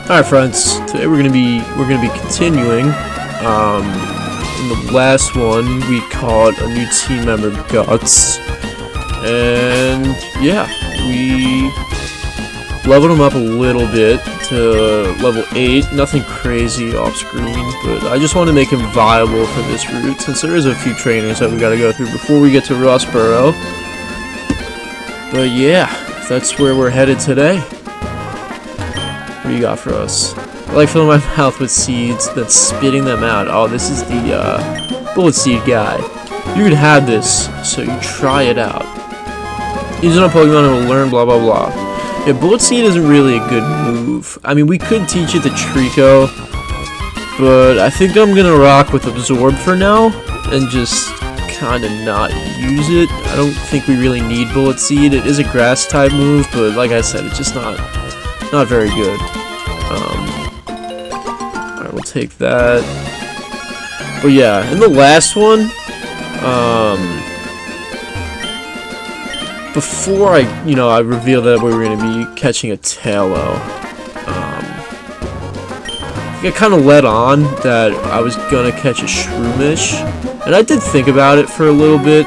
Alright friends, today we're gonna be continuing. In the last one we caught a new team member, Guts, and yeah, we leveled him up a little bit to level 8, nothing crazy off screen, but I just want to make him viable for this route since there is a few trainers that we gotta go through before we get to Rustboro. But yeah, that's where we're headed today. What do you got for us? I like filling my mouth with seeds, then spitting them out. Oh, this is the bullet seed guy. You can have this, so you try it out. Use it on Pokemon and will learn blah blah blah. Yeah, bullet seed isn't really a good move. I mean, we could teach it to Trico, but I think I'm gonna rock with Absorb for now and just kind of not use it. I don't think we really need bullet seed. It is a grass type move, but like I said, it's just not very good. Alright, we'll take that. But yeah, in the last one, before I revealed that we were going to be catching a Taillow, I kind of let on that I was going to catch a Shroomish, and I did think about it for a little bit,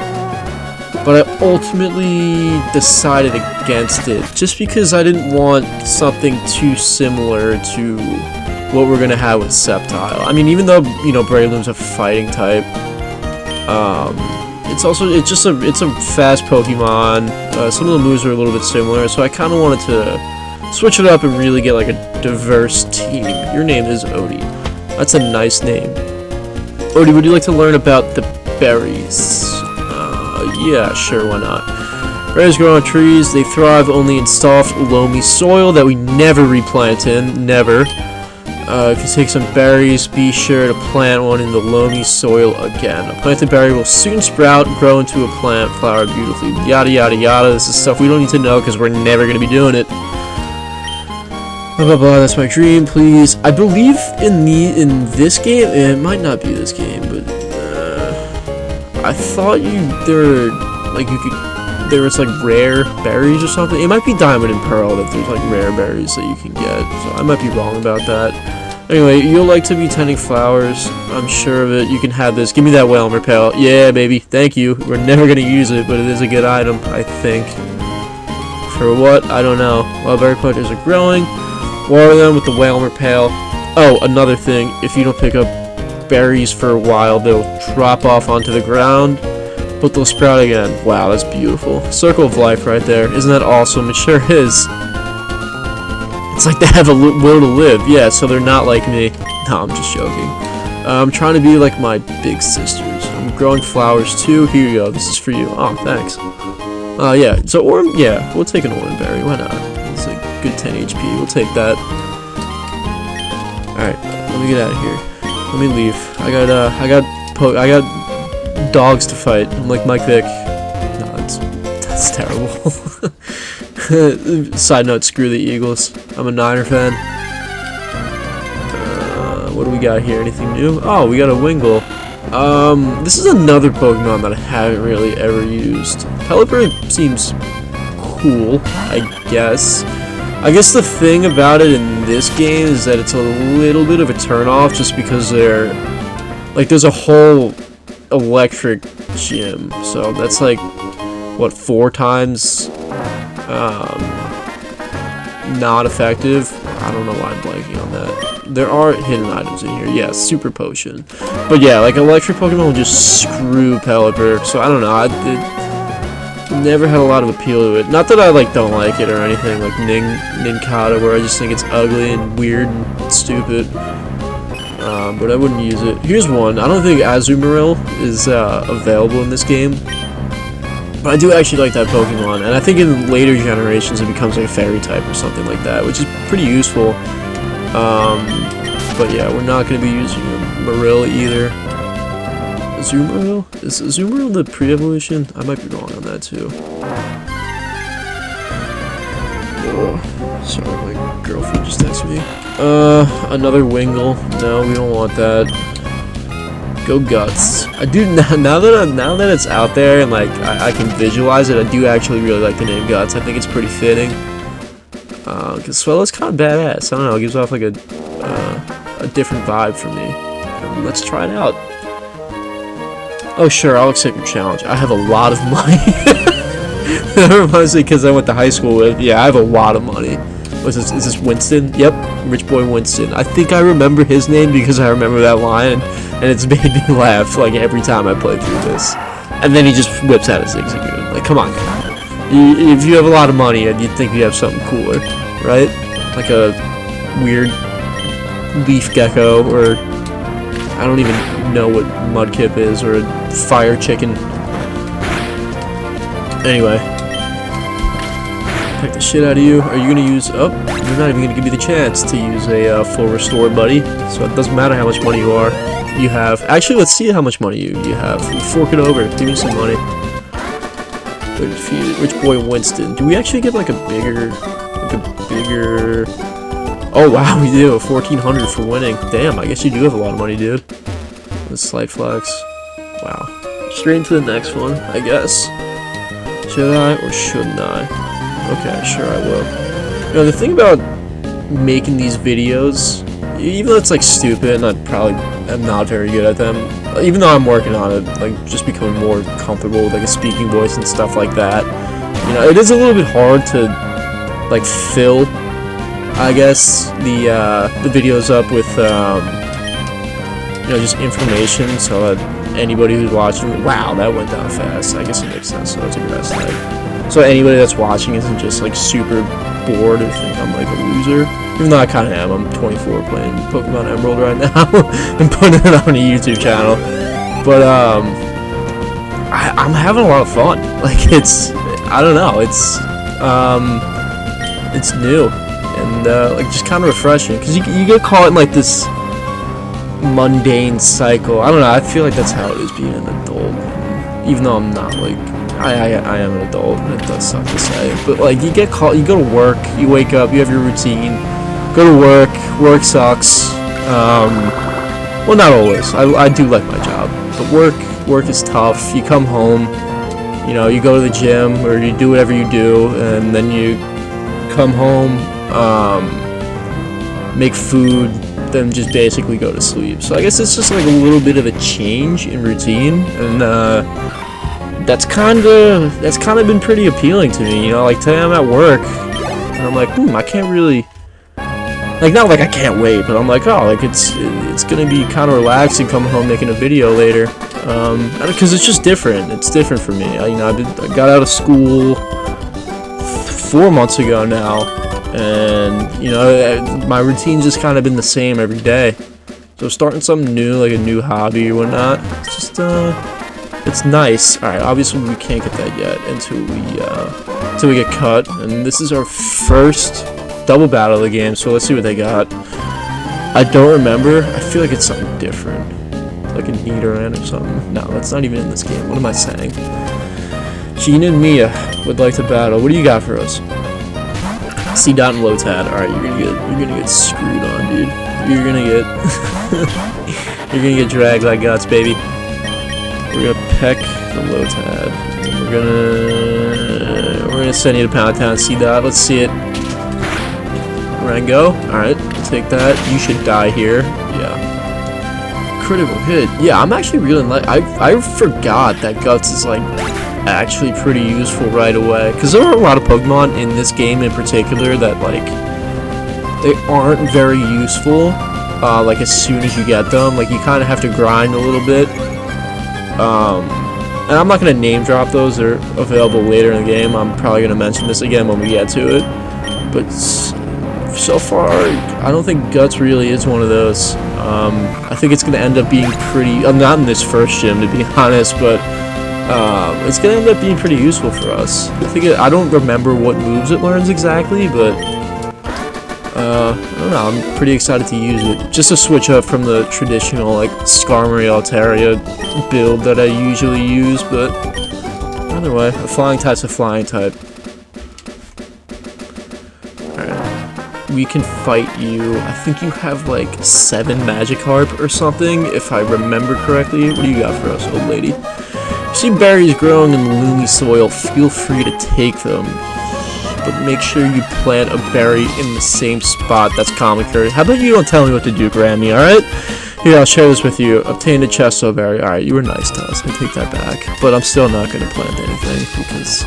but I ultimately decided against it, just because I didn't want something too similar to what we're gonna have with Sceptile. I mean, even though Breloom's a fighting type, it's a fast Pokemon. Some of the moves are a little bit similar, so I kind of wanted to switch it up and really get like a diverse team. Your name is Odie. That's a nice name. Odie, would you like to learn about the berries? Yeah, sure, why not? Berries grow on trees. They thrive only in soft, loamy soil that we never replant in. Never. If you take some berries, be sure to plant one in the loamy soil again. A planted berry will soon sprout and grow into a plant, flower beautifully. Yada yada yada. This is stuff we don't need to know because we're never going to be doing it. Blah blah blah. That's my dream. Please. I believe in this game. It might not be this game, but I thought there was like rare berries or something. It might be Diamond and Pearl that there's like rare berries that you can get, so I might be wrong about that. Anyway, you'll like to be tending flowers, I'm sure of it. You can have this. Give me that Whelm Repel. Yeah, baby. Thank you. We're never gonna use it, but it is a good item, I think. For what? I don't know. While berry planters are growing, water them with the Whelm Repel. Oh, another thing. If you don't pick up berries for a while, they'll drop off onto the ground, but they'll sprout again. Wow, that's beautiful. Circle of life right there. Isn't that awesome? It sure is. It's like they have a will to live. Yeah, so they're not like me. No, I'm just joking. I'm trying to be like my big sisters. I'm growing flowers too. Here you go. This is for you. Oh, thanks. Yeah. So yeah, we'll take an Oran Berry. Why not? It's a good 10 HP. We'll take that. All right, let me get out of here. Let me leave. I got dogs to fight. I'm like Mike Vick. No, that's terrible. Side note, screw the Eagles. I'm a Niner fan. What do we got here? Anything new? Oh, we got a Wingull. This is another Pokemon that I haven't really ever used. Pelipper seems cool, I guess. I guess the thing about it in this game is that it's a little bit of a turnoff just because there's a whole electric gym, so that's like what, 4 times not effective. I don't know why I'm blanking on that. There are hidden items in here. Yeah, Super Potion. But yeah, like electric Pokemon will just screw Pelipper, so I don't know. It never had a lot of appeal to it. Not that I don't like it or anything, like Nincada, where I just think it's ugly and weird and stupid. But I wouldn't use it. Here's one. I don't think Azumarill is available in this game, but I do actually like that Pokemon, and I think in later generations it becomes like a fairy type or something like that, which is pretty useful. But yeah, we're not going to be using Marill either. Azumarill? Is Azumarill the pre-evolution? I might be wrong on that too. Oh, sorry, my girlfriend just texted me. Another Wingull. No, we don't want that. Go Guts. I do now that it's out there and like I can visualize it. I do actually really like the name Guts. I think it's pretty fitting. Because Swellow's kind of badass. I don't know, it gives off like a different vibe for me. Let's try it out. Oh sure, I'll accept your challenge. I have a lot of money. That reminds me because I went to high school with. Yeah, I have a lot of money. Is this Winston? Yep, Rich Boy Winston. I think I remember his name because I remember that line, and it's made me laugh like every time I play through this. And then he just whips out his Zigzagoon. Like, come on, if you have a lot of money, you'd think you have something cooler, right? Like a weird leaf gecko, or I don't even know what Mudkip is, or a fire chicken. Anyway. Pick the shit out of you. Are you gonna use... Oh, you're not even gonna give me the chance to use a full restore, buddy. So it doesn't matter how much money you have. Actually, let's see how much money you have. Fork it over. Give me some money. Rich Boy Winston. Do we actually get like a bigger... Oh wow, we do. 1,400 for winning. Damn, I guess you do have a lot of money, dude. That's slight flex. Wow. Straight into the next one, I guess. Should I or shouldn't I? Okay, sure I will. You know, the thing about making these videos, even though it's like stupid and I probably am not very good at them, even though I'm working on it, like just becoming more comfortable with like a speaking voice and stuff like that, you know, it is a little bit hard to like fill, I guess, the videos up with you know, just information so that anybody who's watching, wow, that went down fast. I guess it makes sense. So that's a grass type. So anybody that's watching isn't just like super bored or think I'm like a loser. Even though I kind of am. I'm 24 playing Pokemon Emerald right now and putting it on a YouTube channel. But I'm having a lot of fun. Like I don't know. It's new and like just kind of refreshing because you get caught in like this mundane cycle. I don't know. I feel like that's how it is being an adult. Even though I'm not like. I am an adult, and it does suck to say, but like you get caught, you go to work, you wake up, you have your routine, go to work sucks, well not always, I do like my job, but work is tough. You come home, you know, you go to the gym, or you do whatever you do, and then you come home, make food, then just basically go to sleep. So I guess it's just like a little bit of a change in routine, and that's kind of been pretty appealing to me, you know. Like today I'm at work, and I'm like, I can't really, like, not like I can't wait, but I'm like, oh, like it's gonna be kind of relaxing coming home making a video later, because it's just different. It's different for me. You know, I got out of school 4 months ago now, and you know, my routine's just kind of been the same every day. So starting something new, like a new hobby or whatnot, it's just it's nice. Alright, obviously we can't get that yet until we get cut. And this is our first double battle of the game, so let's see what they got. I don't remember. I feel like it's something different. Like a Nidoran or something. No, that's not even in this game. What am I saying? Gina and Mia would like to battle. What do you got for us? C-Dot and Lotad. Alright, you're gonna get screwed on, dude. You're gonna get you're gonna get dragged like guts, baby. We're gonna peck the Lotad. And we're gonna send you to Pound Town, C-Dot. Let's see it. Rango. Alright, take that. You should die here. Yeah. Critical hit. Yeah, I'm actually really like. I forgot that Guts is like actually pretty useful right away. Because there are a lot of Pokemon in this game in particular that like they aren't very useful. Like as soon as you get them, like you kind of have to grind a little bit. And I'm not going to name drop those, they're available later in the game. I'm probably going to mention this again when we get to it. But so far, I don't think Guts really is one of those. I think it's going to end up being pretty, not in this first gym to be honest, but it's going to end up being pretty useful for us. I don't remember what moves it learns exactly, but I don't know, I'm pretty excited to use it. Just to switch up from the traditional, like, Skarmory Altaria build that I usually use, but either way, a flying type's a flying type. Alright. We can fight you. I think you have, like, 7 Magikarp or something, if I remember correctly. What do you got for us, old lady? You see berries growing in the loomy soil, feel free to take them. but make sure you plant a berry in the same spot that's common occurrence. How about you don't tell me what to do, Grammy, alright? Here, I'll share this with you. Obtain a chesto berry. Alright, you were nice to us. I take that back. But I'm still not going to plant anything because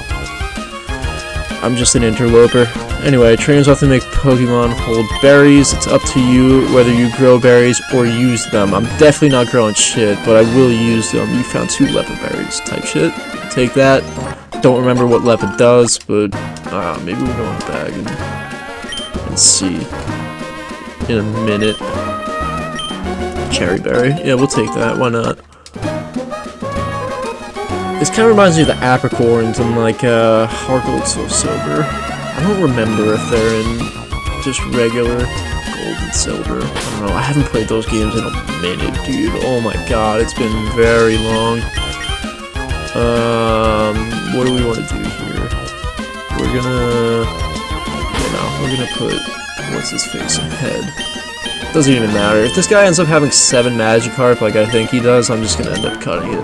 I'm just an interloper. Anyway, trainers often make Pokemon hold berries. It's up to you whether you grow berries or use them. I'm definitely not growing shit, but I will use them. You found 2 leopard berries type shit. Take that. Don't remember what leopard does, but maybe we'll go in the bag and see in a minute. Cherry berry. Yeah, we'll take that. Why not? This kind of reminds me of the apricorns and like Heart Gold, Soul Silver. I don't remember if they're in just regular gold and silver. I don't know. I haven't played those games in a minute, dude. Oh my god, it's been very long. What do we want to do here? We're gonna put what's his face ahead. Doesn't even matter. If this guy ends up having 7 Magikarp like I think he does, I'm just gonna end up cutting it.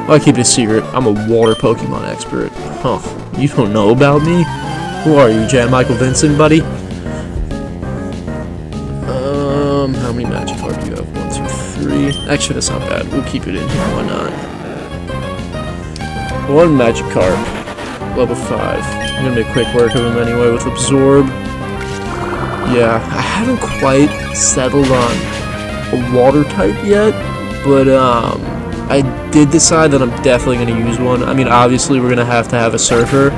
I'll keep it a secret. I'm a water Pokemon expert. Huh. You don't know about me? Who are you, Jan Michael Vincent, buddy? How many Magikarp do you have? 1, 2, 3. Actually, that's not bad. We'll keep it in here. Why not? 1 Magikarp. Level 5. I'm gonna make quick work of him anyway with Absorb. Yeah, I haven't quite settled on a water type yet, but I did decide that I'm definitely going to use one. I mean, obviously we're going to have a surfer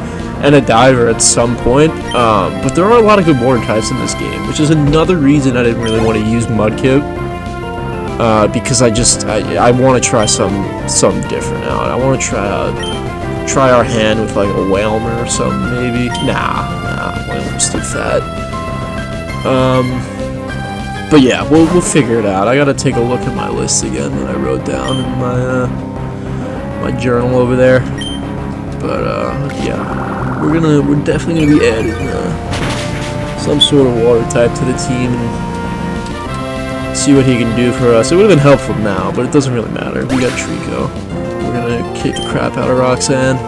and a diver at some point, but there are a lot of good water types in this game, which is another reason I didn't really want to use Mudkip, because I want to try something different out. I want to try our hand with like a Whalmer or something, maybe. Nah, Whalmer's too fat. But yeah, we'll figure it out. I gotta take a look at my list again that I wrote down in my journal over there. But yeah, we're definitely gonna be adding some sort of water type to the team and see what he can do for us. It would have been helpful now, but it doesn't really matter. We got Trico. We're gonna kick the crap out of Roxanne.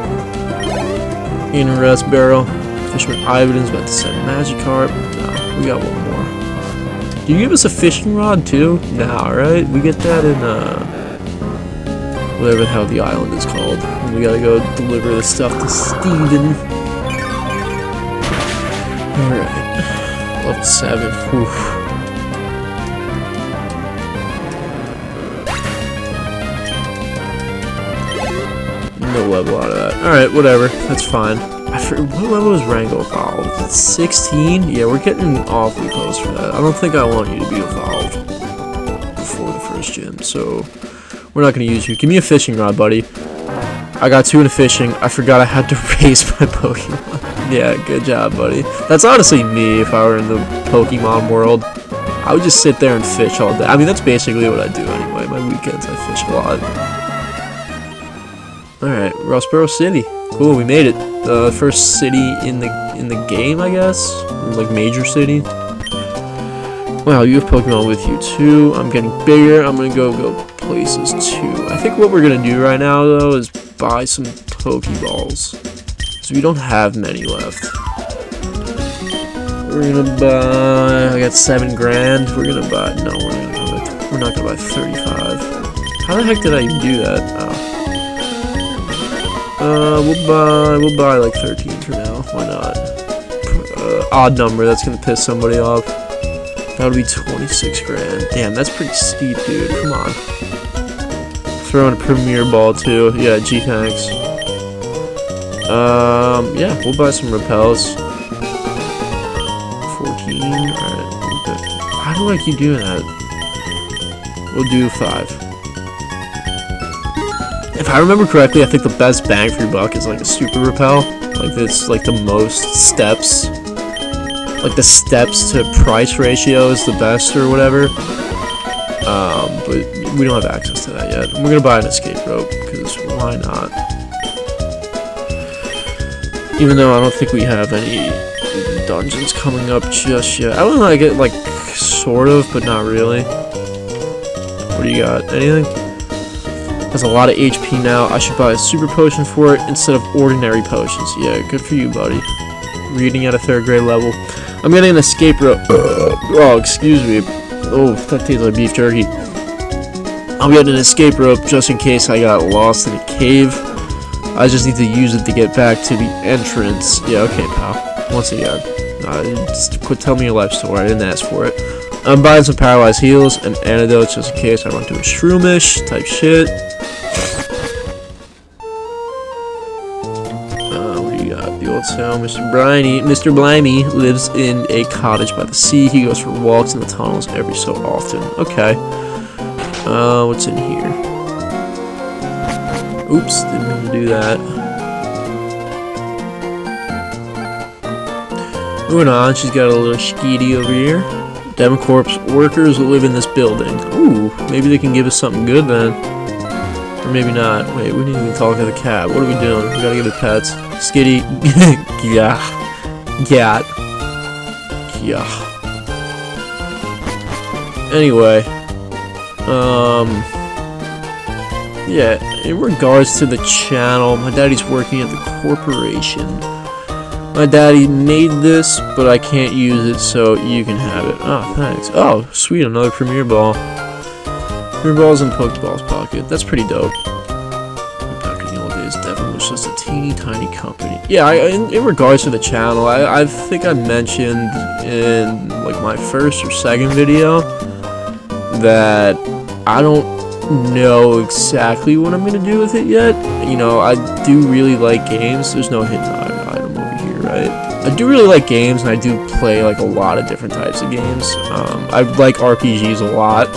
In a rest barrel. Fisherman Ivan's about to send Magikarp. No, we got one more. Do you give us a fishing rod too? Nah, right? We get that in whatever the hell the island is called. And we gotta go deliver the stuff to Steven. Alright. Level 7. Oof. No level out of that. Alright, whatever. That's fine. What level is Rango evolved? 16? Yeah, we're getting awfully close for that. I don't think I want you to be evolved before the first gym, so we're not going to use you. Give me a fishing rod, buddy. I got 2 in a fishing. I forgot I had to raise my Pokemon. Yeah, good job, buddy. That's honestly me if I were in the Pokemon world. I would just sit there and fish all day. I mean, that's basically what I do anyway. My weekends, I fish a lot. Alright, Rustboro City. Cool, we made it. The first city in the game, I guess? Like, major city. Wow, you have Pokemon with you, too. I'm getting bigger. I'm gonna go places, too. I think what we're gonna do right now, though, is buy some Pokeballs. So we don't have many left. We're gonna buy... I got 7 grand. We're gonna buy... No, we're not gonna buy 35. How the heck did I even do that? Oh. We'll buy like 13 for now. Why not? Odd number. That's gonna piss somebody off. That would be 26 grand. Damn, that's pretty steep, dude. Come on. Throw in a Premier Ball too. Yeah, G-Tanks. Yeah, we'll buy some repels. 14. Alright. How do I keep doing that? We'll do 5. If I remember correctly, I think the best bang for your buck is like a super repel. Like this, like the most steps. Like the steps to price ratio is the best or whatever. But we don't have access to that yet. We're gonna buy an escape rope because why not? Even though I don't think we have any dungeons coming up just yet. I don't know, I get like sort of, but not really. What do you got? Anything? Has a lot of HP now. I should buy a super potion for it instead of ordinary potions. Yeah, good for you, buddy. reading at a 3rd grade level. I'm getting an escape rope. Oh, excuse me. Oh, that tastes like beef jerky. I'm getting an escape rope just in case I got lost in a cave. I just need to use it to get back to the entrance. Yeah, okay, pal. Once again, just quit telling me your life story. I didn't ask for it. I'm buying some paralyzed heals and antidotes just in case I run into a shroomish type shit. What do you got? The old sound. Mr. Blimey lives in a cottage by the sea. He goes for walks in the tunnels every so often. Okay. What's in here? Oops, didn't mean to do that. Moving on, she's got a little skeety over here. Democorp's workers live in this building. Ooh, maybe they can give us something good then. Or maybe not. Wait, we didn't even talk to the cat. What are we doing? We gotta give it pets. Skitty. Yeah. Cat. Yeah. Anyway. Yeah, in regards to the channel, my daddy's working at the corporation. My daddy made this, but I can't use it, so you can have it. Oh, thanks. Oh, sweet, another Premier Ball. Premier Ball's in Pokeball's pocket. That's pretty dope. Back in the old days, Devin was just a teeny tiny company. Yeah, in regards to the channel, I think I mentioned in like my 1st or 2nd video that I don't know exactly what I'm gonna do with it yet. You know, I do really like games. There's no hidden item over here, right? I do really like games, and I do play like a lot of different types of games. I like RPGs a lot.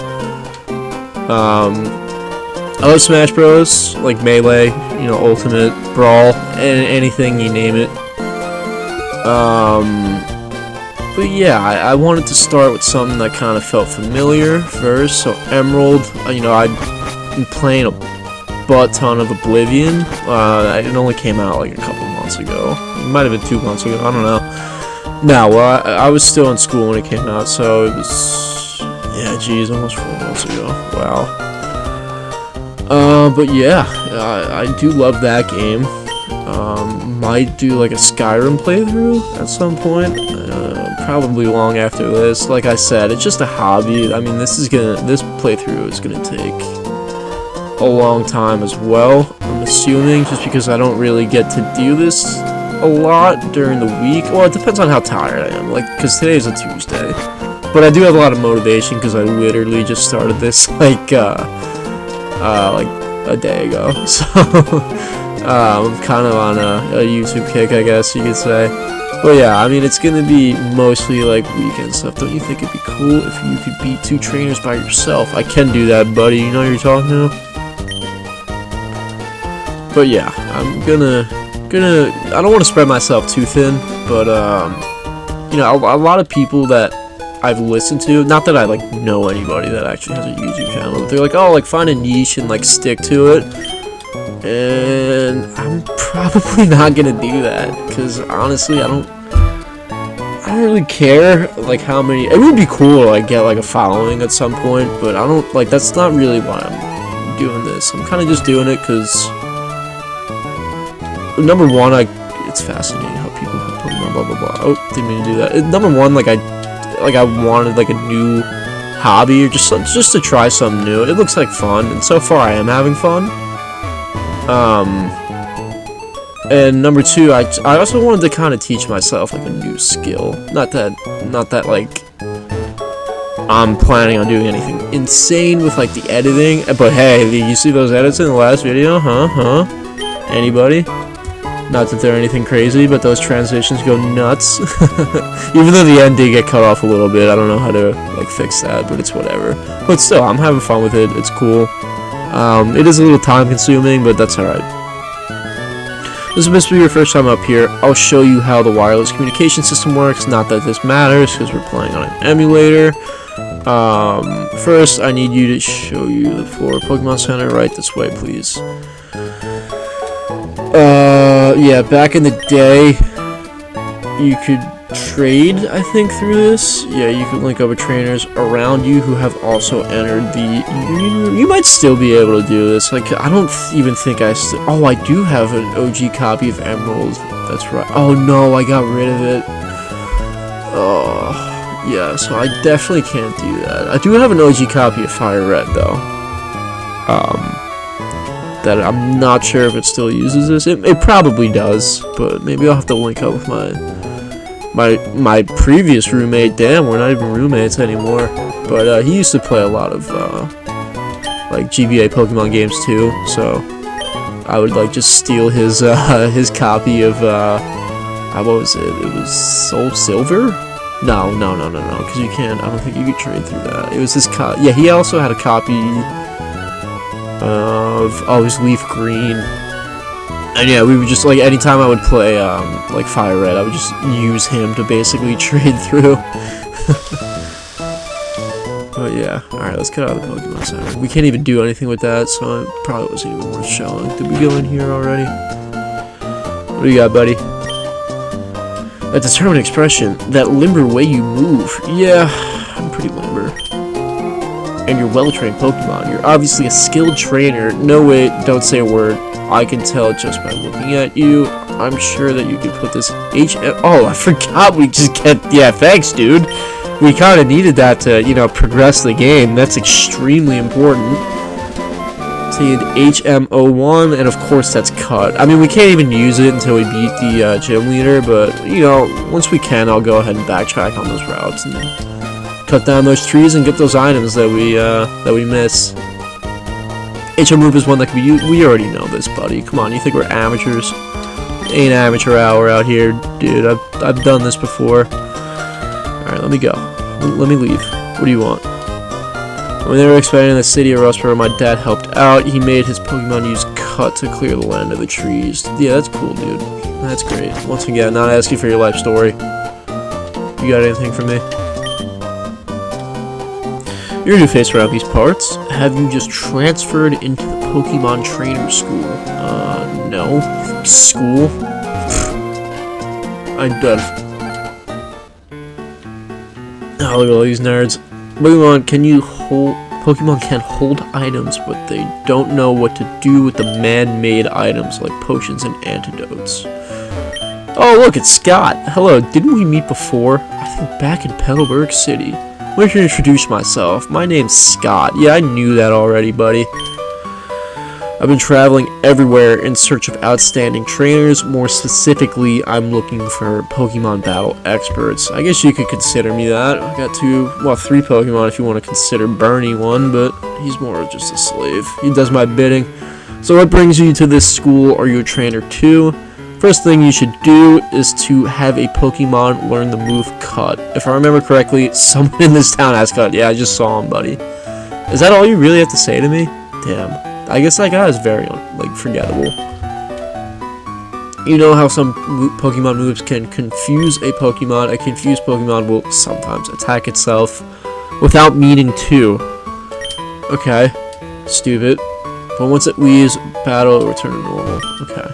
I love Smash Bros, like Melee, you know, Ultimate, Brawl, and anything you name it. But yeah, I wanted to start with something that kind of felt familiar first. So Emerald, you know, I've been playing a butt ton of Oblivion. It only came out like a couple months ago. It might have been 2 months ago. I don't know. No, well, I was still in school when it came out, so it was, yeah, geez, almost 4 months ago. Wow. But yeah, I do love that game. Might do like a Skyrim playthrough at some point. Probably long after this. Like I said, it's just a hobby. I mean, this playthrough is gonna take a long time as well, I'm assuming, just because I don't really get to do this a lot during the week. Well, it depends on how tired I am, like, because today is a Tuesday. But I do have a lot of motivation because I literally just started this like a day ago. So I'm kind of on a YouTube kick, I guess you could say. But yeah, I mean, it's gonna be mostly like weekend stuff. Don't you think it'd be cool if you could beat 2 trainers by yourself? I can do that, buddy. You know who you're talking to? But yeah, I'm gonna. I don't want to spread myself too thin, but you know, a lot of people that I've listened to, not that I like know anybody that actually has a YouTube channel, but they're like, oh, like find a niche and like stick to it. And I'm probably not gonna do that, because honestly, I don't really care like how many. It would be cool to like get like a following at some point, but I don't like. That's not really why I'm doing this. I'm kind of just doing it because, number one, it's fascinating how people play Pokemon, blah blah blah. Oh, didn't mean to do that. Number one, I wanted like a new hobby, or just to try something new. It looks like fun, and so far I am having fun. And number two, I also wanted to kind of teach myself like a new skill. Not that like I'm planning on doing anything insane with like the editing. But hey, you see those edits in the last video? Huh? Anybody? Not that they're anything crazy, but those transitions go nuts. Even though the end did get cut off a little bit, I don't know how to like fix that, but it's whatever. But still, I'm having fun with it. It's cool. It is a little time consuming, but that's alright. This must be your first time up here. I'll show you how the wireless communication system works. Not that this matters, because we're playing on an emulator. First, I need you to show you the floor. Pokemon Center, right this way, please. Yeah, back in the day, you could trade, I think, through this. Yeah, you could link up with trainers around you who have also entered the. You might still be able to do this. Like, I don't even think I do have an OG copy of Emerald That's right. Oh no, I got rid of it. Oh, yeah, so I definitely can't do that. I do have an OG copy of Fire Red, though. That I'm not sure if it still uses this. It probably does, but maybe I'll have to link up with my previous roommate. Damn, we're not even roommates anymore. But he used to play a lot of like GBA Pokemon games too, so I would like just steal his copy of what was it? It was Soul Silver? No, because you can't. I don't think you could trade through that. It was his yeah, he also had a copy of it was Leaf Green. And yeah, we would just like anytime I would play like Fire Red, I would just use him to basically trade through. But yeah, alright, let's get out of the Pokemon Center. We can't even do anything with that, so it probably wasn't even worth showing. Did we go in here already? What do you got, buddy? A determined expression. That limber way you move. Yeah, I'm pretty limber. And you're well-trained Pokemon. You're obviously a skilled trainer. No, wait, don't say a word. I can tell just by looking at you. I'm sure that you can put this Oh, I forgot we just get... Yeah, thanks, dude. We kind of needed that to, you know, progress the game. That's extremely important. See, HM01, and of course that's cut. I mean, we can't even use it until we beat the gym leader, but, you know, once we can, I'll go ahead and backtrack on those routes and cut down those trees and get those items that we miss. HM move is one that can be used. We already know this, buddy. Come on, you think we're amateurs? Ain't amateur hour out here, dude. I've done this before. Alright, let me go. Let me leave. What do you want? When they were expanding the city of Rustboro, my dad helped out. He made his Pokemon use cut to clear the land of the trees. Yeah, that's cool, dude. That's great. Once again, not asking for your life story. You got anything for me? You're a new face around these parts. Have you just transferred into the Pokemon Trainer School? No. School? I'm done. Oh, look at all these nerds. Pokemon can hold items, but they don't know what to do with the man-made items like potions and antidotes. Oh, look, it's Scott. Hello, didn't we meet before? I think back in Petalburg City. Let me introduce myself. My name's Scott. Yeah, I knew that already, buddy. I've been traveling everywhere in search of outstanding trainers. More specifically, I'm looking for Pokemon battle experts. I guess you could consider me that. I got 3 Pokemon if you want to consider Bernie one, but he's more just a slave. He does my bidding. So what brings you to this school? Are you a trainer too? First thing you should do is to have a Pokemon learn the move Cut. If I remember correctly, someone in this town has Cut. Yeah, I just saw him, buddy. Is that all you really have to say to me? Damn. I guess that guy is very, forgettable. You know how some Pokemon moves can confuse a Pokemon. A confused Pokemon will sometimes attack itself without meaning to. Okay. Stupid. But once it leaves battle, it'll return to normal. Okay.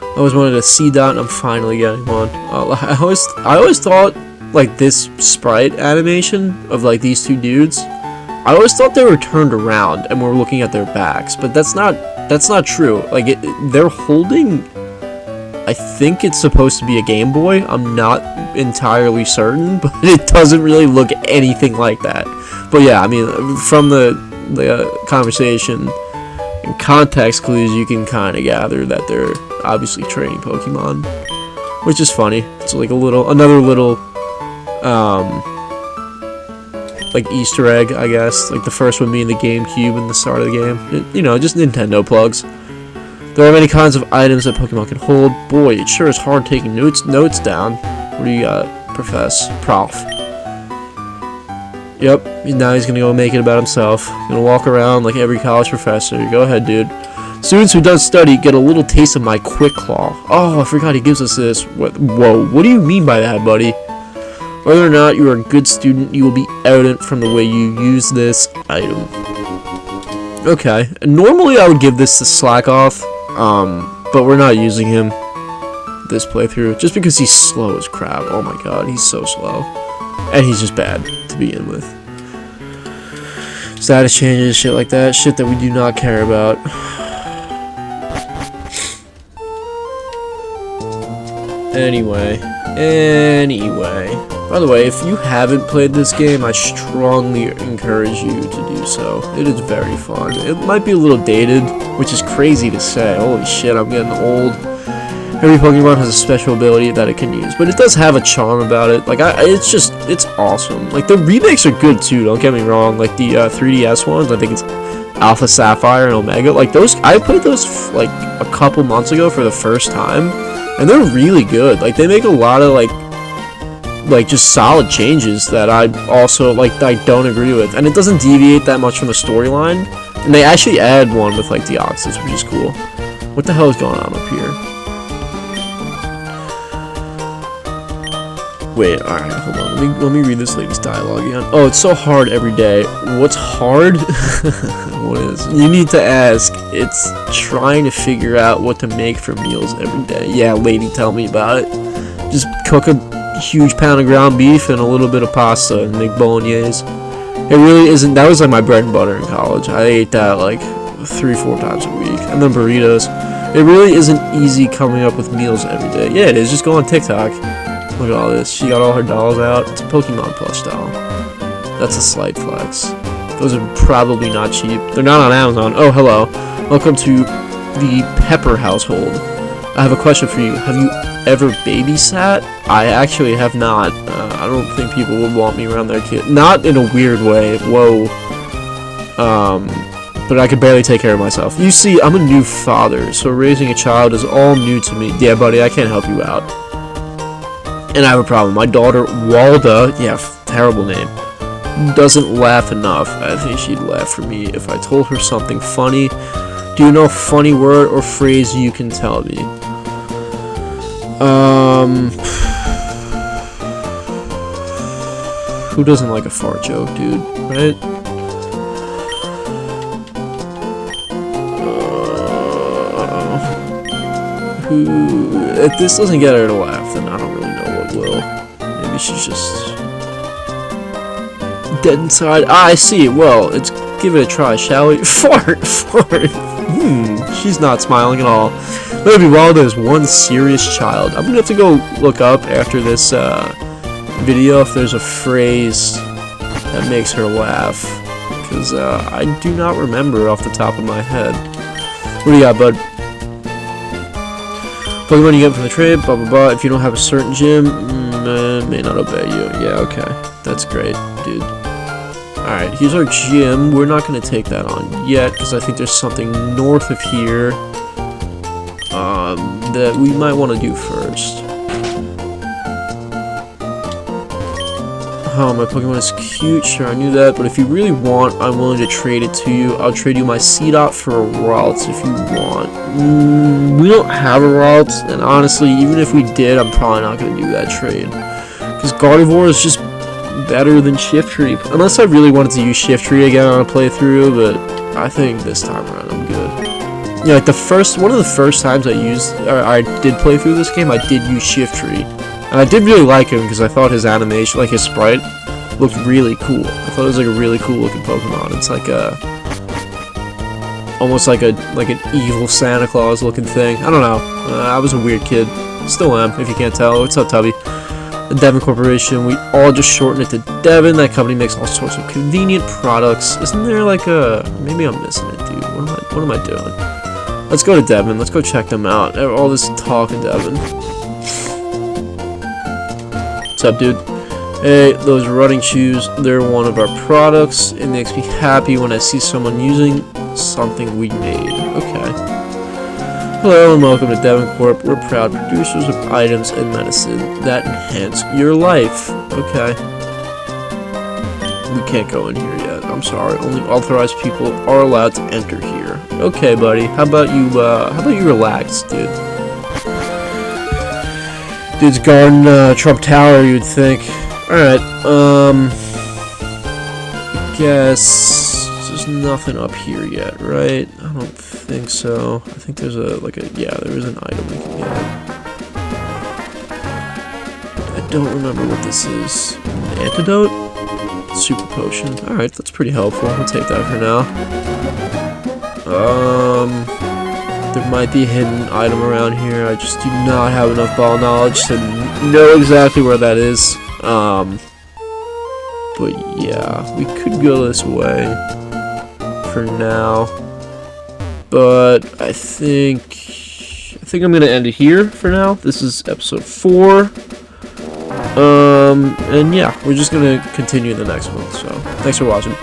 I always wanted a C-Dot, and I'm finally getting one. I always thought, like, this sprite animation of, like, these two dudes, I always thought they were turned around and were looking at their backs, but that's not true. Like, they're holding, I think it's supposed to be a Game Boy. I'm not entirely certain, but it doesn't really look anything like that. But yeah, I mean, from the conversation and context clues, you can kind of gather that they're obviously training Pokemon, which is funny. It's like another little like Easter egg, I guess. Like the first one being the GameCube and the start of the game. Just Nintendo plugs. There are many kinds of items that Pokemon can hold. Boy, it sure is hard taking notes down. What do you got, Prof? Yep, now he's gonna go make it about himself. Gonna walk around like every college professor. Go ahead, dude. Students who don't study get a little taste of my Quick Claw. Oh, I forgot he gives us this. Whoa, what do you mean by that, buddy? Whether or not you are a good student, you will be evident from the way you use this item. Okay, normally I would give this to Slack Off, but we're not using him this playthrough, just because he's slow as crap. Oh my god, he's so slow. And he's just bad to begin with. Status changes, shit like that, shit that we do not care about. Anyway. By the way, if you haven't played this game, I strongly encourage you to do so. It is very fun. It might be a little dated, which is crazy to say. Holy shit, I'm getting old. Every Pokemon has a special ability that it can use, but it does have a charm about it. Like, it's awesome. Like, the remakes are good too, don't get me wrong. Like, the 3DS ones, I think it's Alpha Sapphire and Omega. Like, those, I played those, like, a couple months ago for the first time, and they're really good. Like, they make a lot of, like, just solid changes that I also, like, I don't agree with. And it doesn't deviate that much from the storyline. And they actually add one with, like, Deoxys, which is cool. What the hell is going on up here? Wait, alright, hold on. Let me read this lady's dialogue again. Oh, it's so hard every day. What's hard? What is? You need to ask. It's trying to figure out what to make for meals every day. Yeah, lady, tell me about it. Just cook a huge pound of ground beef and a little bit of pasta and make bolognese. It really isn't. That was like my bread and butter in college. I ate that like 3-4 times a week. And then burritos. It really isn't easy coming up with meals every day. Yeah, it is. Just go on TikTok. Look at all this. She got all her dolls out. It's a Pokemon plush doll. That's a slight flex. Those are probably not cheap. They're not on Amazon. Oh, hello. Welcome to the Pepper household. I have a question for you. Have you ever babysat? I actually have not. I don't think people would want me around their kid. Not in a weird way. Whoa. But I could barely take care of myself. You see, I'm a new father, so raising a child is all new to me. Yeah, buddy, I can't help you out. And I have a problem. My daughter, Walda, yeah, terrible name, doesn't laugh enough. I think she'd laugh for me if I told her something funny. Do you know a funny word or phrase you can tell me? Who doesn't like a fart joke, dude? Right? If this doesn't get her to laugh, then I don't really know what will. Maybe she's just dead inside. Ah, I see. Well, let's give it a try, shall we? Fart. She's not smiling at all. Maybe Walda is one serious child. I'm gonna have to go look up after this video if there's a phrase that makes her laugh, because I do not remember off the top of my head. What do you got, bud? Pokemon you get from the trade, blah blah blah. If you don't have a certain gym, may not obey you. Yeah, okay. That's great, dude. Alright, here's our gym. We're not going to take that on yet, because I think there's something north of here that we might want to do first. Oh, my Pokemon is cute. Sure, I knew that. But if you really want, I'm willing to trade it to you. I'll trade you my Seedot for a Ralts if you want. We don't have a Ralts, and honestly, even if we did, I'm probably not going to do that trade. Because Gardevoir is just better than Shiftry. Unless I really wanted to use Shiftry again on a playthrough, but I think this time around I'm good. Yeah, like one of the first times I did play through this game, I did use Shiftry. And I did really like him because I thought his animation, like his sprite, looked really cool. I thought it was like a really cool looking Pokemon. It's like almost like an evil Santa Claus looking thing. I don't know. I was a weird kid. Still am, if you can't tell. What's up, Tubby? The Devon Corporation, we all just shorten it to Devon. That company makes all sorts of convenient products. Isn't there like maybe I'm missing it, dude. What am I doing? Let's go to Devon. Let's go check them out. All this talk of Devon. What's up, dude? Hey, those running shoes, they're one of our products. It makes me happy when I see someone using something we made. Okay. Hello and welcome to Devon Corp. We're proud producers of items and medicine that enhance your life. Okay. We can't go in here yet. I'm sorry. Only authorized people are allowed to enter here. Okay, buddy. How about you relax, dude? Dude's guarding Trump Tower, you'd think. Alright, I guess there's nothing up here yet, right? I don't think so. I think there's yeah, there is an item we can get. I don't remember what this is. An antidote? Super potion. Alright, that's pretty helpful. I'll take that for now. There might be a hidden item around here. I just do not have enough ball knowledge to know exactly where that is. But yeah, we could go this way for now. But I think I'm gonna end it here for now. This is episode 4. And yeah, we're just gonna continue the next one. So thanks for watching.